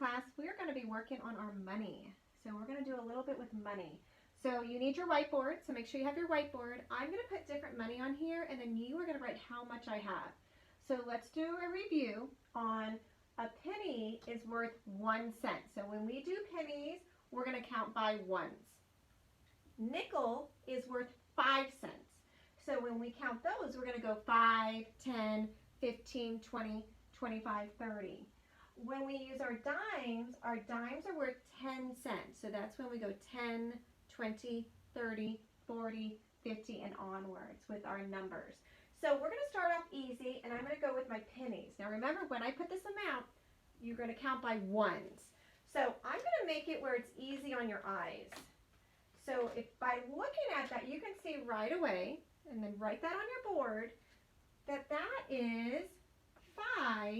class, we're going to be working on our money. So we're going to do a little bit with money. So you need your whiteboard, so make sure you have your whiteboard. I'm going to put different money on here, and then you are going to write how much I have. So let's do a review on a penny is worth 1 cent. So when we do pennies, we're going to count by ones. Nickel is worth 5 cents. So when we count those, we're going to go 5, 10, 15, 20, 25, 30. When we use our dimes are worth 10 cents. So that's when we go 10, 20, 30, 40, 50, and onwards with our numbers. So we're going to start off easy, and I'm going to go with my pennies. Now remember, when I put this amount, you're going to count by ones. So I'm going to make it where it's easy on your eyes. So if by looking at that, you can see right away, and then write that on your board, that that is 5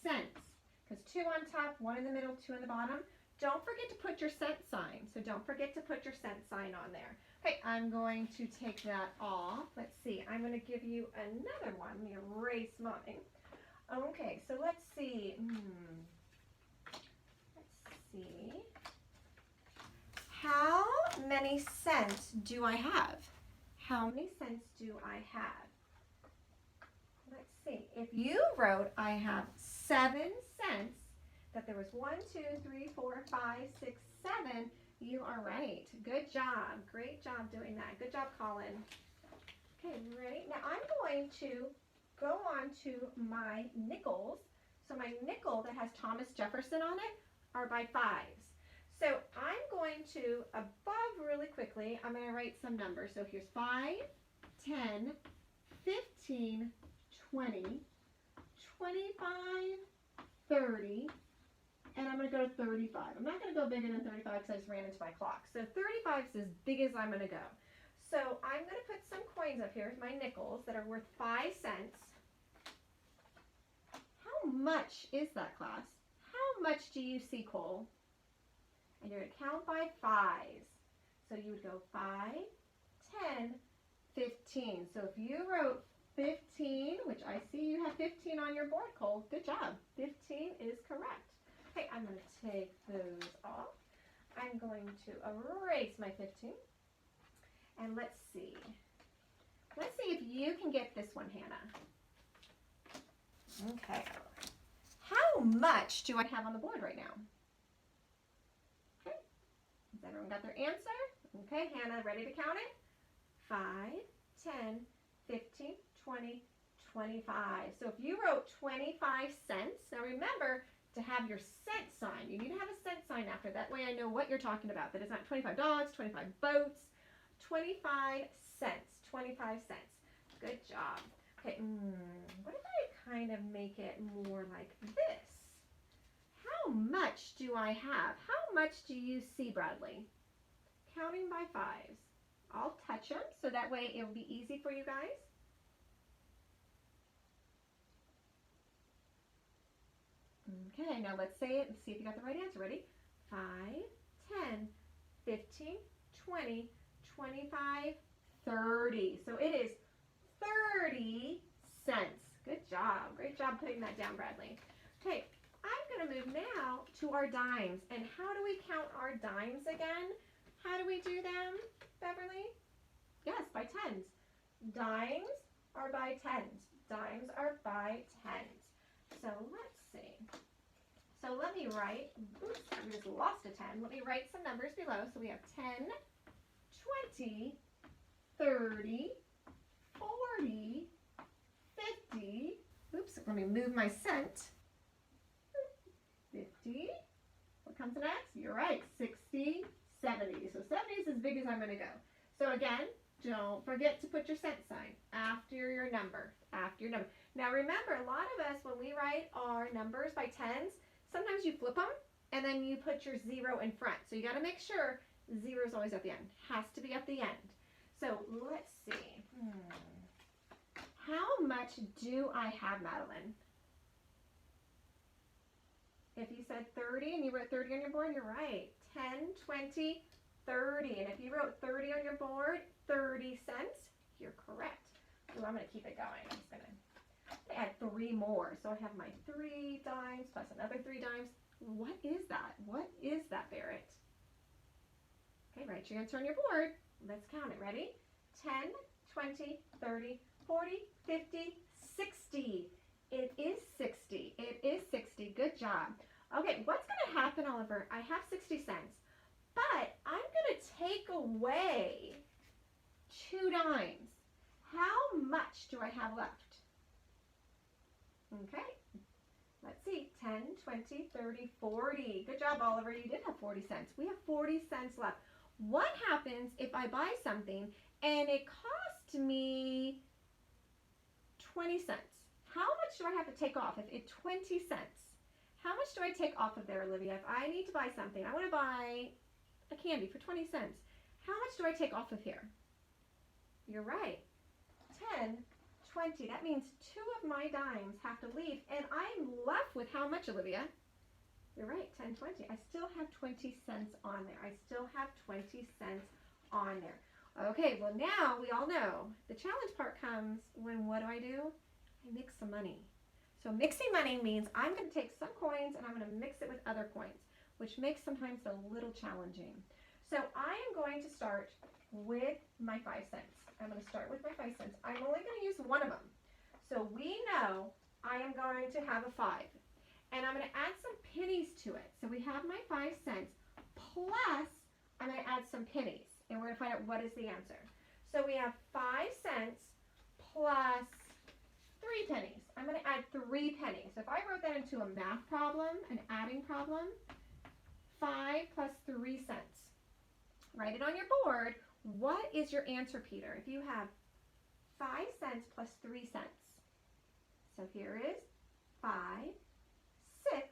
cents. Because 2 on top, 1 in the middle, 2 in the bottom. Don't forget to put your cent sign. So don't forget to put your cent sign on there. Okay, I'm going to take that off. Let's see, I'm going to give you another one. Let me erase mine. Okay, so let's see. Let's see. How many cents do I have? How many cents do I have? Let's see. If you wrote I have 7 cents, that there was 1, 2, 3, 4, 5, 6, 7, you are right. Good job. Great job doing that. Good job, Colin. Okay, ready? Now I'm going to go on to my nickels. So my nickel that has Thomas Jefferson on it are by 5s. So I'm going to, above really quickly, I'm going to write some numbers. So here's 5, 10, 15, 20, 25, 30, and I'm going to go to 35. I'm not going to go bigger than 35 because I just ran into my clock. So 35 is as big as I'm going to go. So I'm going to put some coins up here, my nickels, that are worth 5 cents. How much is that, class? How much do you see, Cole? And you're going to count by 5s. So you would go 5, 10, 15. So if you wrote 15, which I see you have 15 on your board, Cole, good job. 15 is correct. Okay, I'm going to take those off. I'm going to erase my 15. And let's see. Let's see if you can get this one, Hannah. Okay. How much do I have on the board right now? Okay. Has everyone got their answer? Okay, Hannah, ready to count it? 5, 10, 15, 20, 25. So if you wrote 25 cents, now remember to have your cent sign. You need to have a cent sign after. That way I know what you're talking about. That it's not 25 dogs, 25 boats, 25 cents. 25 cents. Good job. Okay, what if I kind of make it more like this? How much do I have? How much do you see, Bradley? Counting by 5s. I'll touch them so that way it will be easy for you guys. Okay, now let's say it and see if you got the right answer. Ready? 5, 10, 15, 20, 25, 30. So it is 30 cents. Good job. Great job putting that down, Bradley. Okay, I'm going to move now to our dimes. And how do we count our dimes again? How do we do them, Beverly? Yes, by tens. Dimes are by tens. Dimes are by tens. So let's see. So let me write, oops, we just lost a 10. Let me write some numbers below. So we have 10, 20, 30, 40, 50. Oops, let me move my cent. 50. What comes next? You're right, 60, 70. So 70 is as big as I'm going to go. So again, don't forget to put your cent sign after your number. After your number. Now remember, a lot of us, when we write our numbers by tens, sometimes you flip them and then you put your 0 in front. So you got to make sure 0 is always at the end. Has to be at the end. So let's see. How much do I have, Madeline? If you said 30 and you wrote 30 on your board, you're right. 10, 20, 30. And if you wrote 30 on your board, 30 cents, you're correct. Ooh, I'm going to keep it going. I'm going to add 3 more. So I have my 3 dimes plus another 3 dimes. What is that? What is that, Barrett? Okay, write your answer on your board. Let's count it. Ready? 10, 20, 30, 40, 50, 60. It is 60. It is 60. Good job. Okay, what's going to happen, Oliver? I have 60 cents, but I'm going to take away 2 dimes. How much do I have left? Okay, let's see. 10, 20, 30, 40. Good job, Oliver. You did have 40 cents. We have 40 cents left. What happens if I buy something and it cost me 20 cents? How much do I have to take off? If it 20 cents, how much do I take off of there, Olivia? If I need to buy something, I want to buy a candy for 20 cents. How much do I take off of here? You're right. 10, 20. That means 2 of my dimes have to leave, and I'm left with how much, Olivia? You're right, 10, 20. I still have 20 cents on there. I still have 20 cents on there. Okay, well now we all know the challenge part comes when what do? I mix some money. So mixing money means I'm going to take some coins and I'm going to mix it with other coins, which makes sometimes a little challenging. So I am going to start with my 5 cents. I'm going to start with my 5 cents. I'm only going to use one of them. So we know I am going to have a 5. And I'm going to add some pennies to it. So we have my 5 cents plus I'm going to add some pennies. And we're going to find out what is the answer. So we have 5 cents plus 3 pennies. I'm going to add 3 pennies. So if I wrote that into a math problem, an adding problem, 5 plus 3 cents. Write it on your board. What is your answer, Peter? If you have 5 cents plus 3 cents. So here is 5, 6,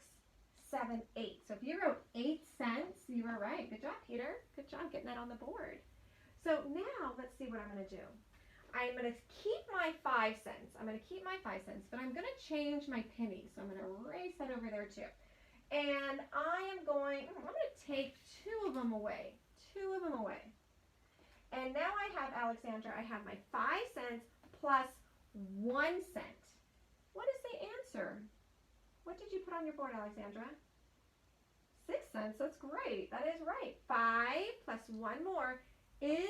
7, 8. So if you wrote 8 cents, you were right. Good job, Peter. Good job getting that on the board. So now let's see what I'm going to do. I'm going to keep my 5 cents. I'm going to keep my 5 cents, but I'm going to change my pennies. So I'm going to erase that over there too. And I'm going to take 2 of them away. 2 of them away. And now I have, Alexandra, I have my 5 cents plus 1 cent. What is the answer? What did you put on your board, Alexandra? 6 cents. That's great. That is right. 5 plus 1 more is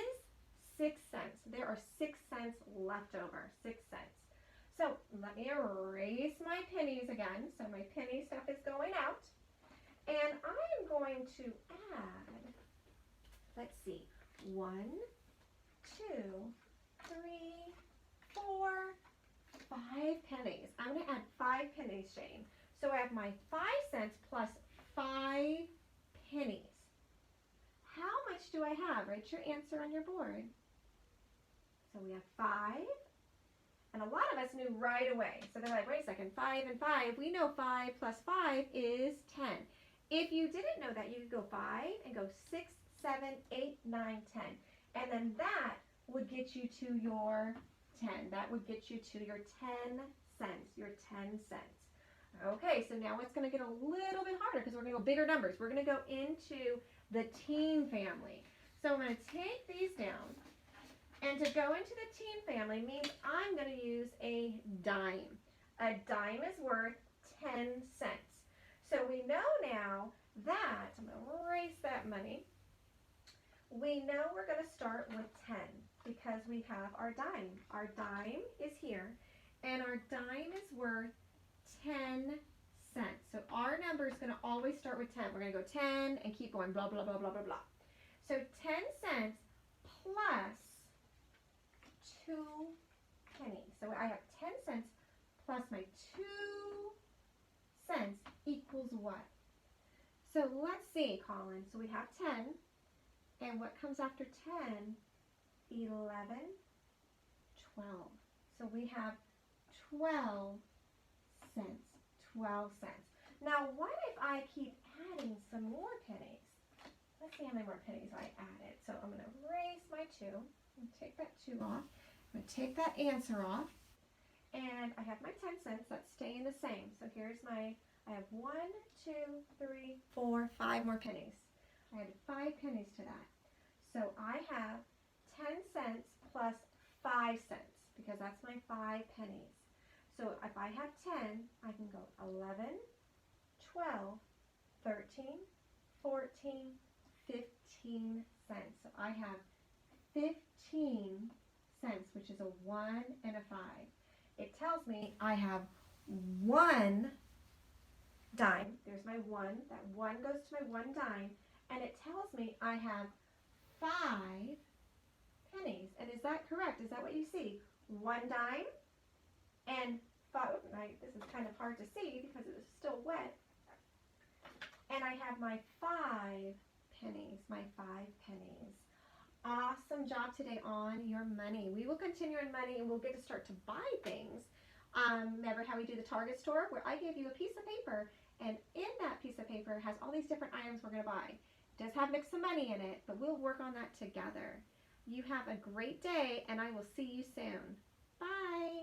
6 cents. There are 6 cents left over. 6 cents. So let me erase my pennies again. So my penny stuff is going out. And I am going to add, let's see, 1, 2, 3, 4, 5 pennies. I'm going to add 5 pennies, Shane. So I have my 5 cents plus 5 pennies. How much do I have? Write your answer on your board. So we have 5. And a lot of us knew right away. So they're like, wait a second, 5 and 5. We know 5 plus 5 is 10. If you didn't know that, you could go 5 and go 6, 7, 8, 9, 10. And then that would get you to your 10. That would get you to your 10 cents. Your 10 cents. Okay, so now it's going to get a little bit harder because we're going to go bigger numbers. We're going to go into the teen family. So I'm going to take these down. And to go into the teen family means I'm going to use a dime. A dime is worth 10 cents. So we know now that, I'm going to erase that money. We know we're going to start with 10 because we have our dime. Our dime is here, and our dime is worth 10 cents. So our number is going to always start with 10. We're going to go 10 and keep going, blah, blah, blah, blah, blah, blah. So 10 cents plus 2 pennies. So I have 10 cents plus my 2 cents equals what? So let's see, Colin. So we have 10. And what comes after 10? 11, 12. So we have 12 cents. 12 cents. Now, what if I keep adding some more pennies? Let's see how many more pennies I added. So I'm going to erase my 2. I'm going to take that 2 off. I'm going to take that answer off. And I have my 10 cents. That's staying the same. So here's my, I have 1, 2, 3, 4, 5 more pennies. I added 5 pennies to that. So I have 10 cents plus 5 cents because that's my 5 pennies. So if I have 10, I can go 11, 12, 13, 14, 15 cents. So I have 15 cents, which is a 1 and a 5. It tells me I have 1 dime. There's my 1. That 1 goes to my 1 dime. And it tells me I have 5 pennies. And is that correct? Is that what you see? 1 dime and 5. This is kind of hard to see because it is still wet. And I have my 5 pennies. My 5 pennies. Awesome job today on your money. We will continue on money and we'll get to start to buy things. Remember how we do the Target store where I gave you a piece of paper, and in that piece of paper has all these different items we're going to buy. It does have mix of money in it, but we'll work on that together. You have a great day and I will see you soon. Bye.